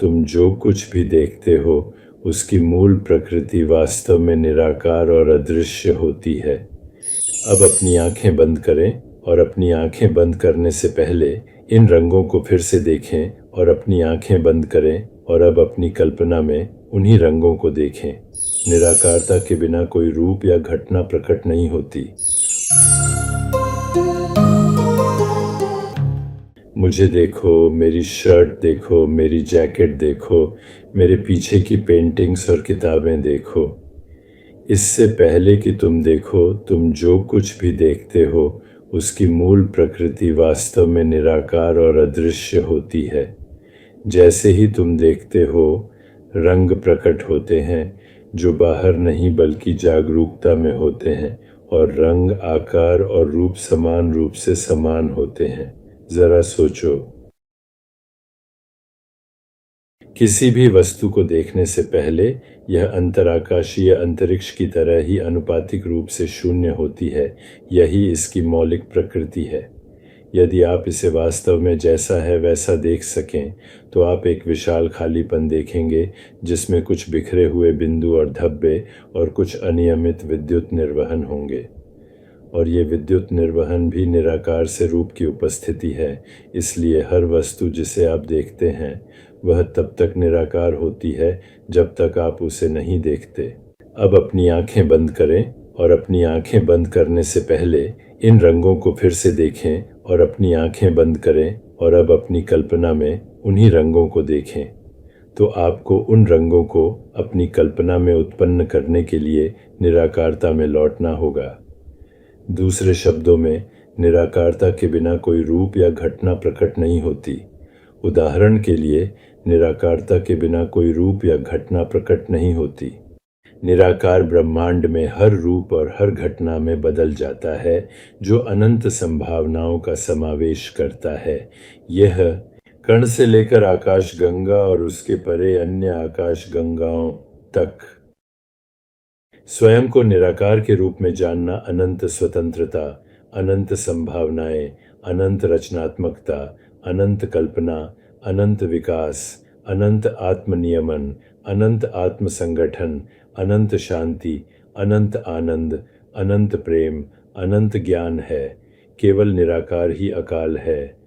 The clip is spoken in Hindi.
तुम जो कुछ भी देखते हो उसकी मूल प्रकृति वास्तव में निराकार और अदृश्य होती है। अब अपनी आंखें बंद करें और अपनी आंखें बंद करने से पहले इन रंगों को फिर से देखें और अपनी आंखें बंद करें और अब अपनी कल्पना में उन्हीं रंगों को देखें। निराकारता के बिना कोई रूप या घटना प्रकट नहीं होती। मुझे देखो, मेरी शर्ट देखो, मेरी जैकेट देखो, मेरे पीछे की पेंटिंग्स और किताबें देखो। इससे पहले कि तुम देखो, तुम जो कुछ भी देखते हो उसकी मूल प्रकृति वास्तव में निराकार और अदृश्य होती है। जैसे ही तुम देखते हो, रंग प्रकट होते हैं जो बाहर नहीं बल्कि जागरूकता में होते हैं, और रंग, आकार और रूप समान रूप से समान होते हैं। जरा सोचो, किसी भी वस्तु को देखने से पहले यह अंतराकाशीय अंतरिक्ष की तरह ही अनुपातिक रूप से शून्य होती है। यही इसकी मौलिक प्रकृति है। यदि आप इसे वास्तव में जैसा है वैसा देख सकें तो आप एक विशाल खालीपन देखेंगे जिसमें कुछ बिखरे हुए बिंदु और धब्बे और कुछ अनियमित विद्युत निर्वहन होंगे। और ये विद्युत निर्वहन भी निराकार से रूप की उपस्थिति है। इसलिए हर वस्तु जिसे आप देखते हैं वह तब तक निराकार होती है जब तक आप उसे नहीं देखते। अब अपनी आंखें बंद करें और अपनी आंखें बंद करने से पहले इन रंगों को फिर से देखें और अपनी आंखें बंद करें और अब अपनी कल्पना में उन्हीं रंगों को देखें। तो आपको उन रंगों को अपनी कल्पना में उत्पन्न करने के लिए निराकारता में लौटना होगा। दूसरे शब्दों में, निराकारता के बिना कोई रूप या घटना प्रकट नहीं होती। उदाहरण के लिए, निराकारता के बिना कोई रूप या घटना प्रकट नहीं होती। निराकार ब्रह्मांड में हर रूप और हर घटना में बदल जाता है जो अनंत संभावनाओं का समावेश करता है। यह कण से लेकर आकाश गंगा और उसके परे अन्य आकाश गंगाओं तक स्वयं को निराकार के रूप में जानना अनंत स्वतंत्रता, अनंत संभावनाएं, अनंत रचनात्मकता, अनंत कल्पना, अनंत विकास, अनंत आत्मनियमन, अनंत आत्मसंगठन, अनंत शांति, अनंत आनंद, अनंत प्रेम, अनंत ज्ञान है। केवल निराकार ही अकाल है।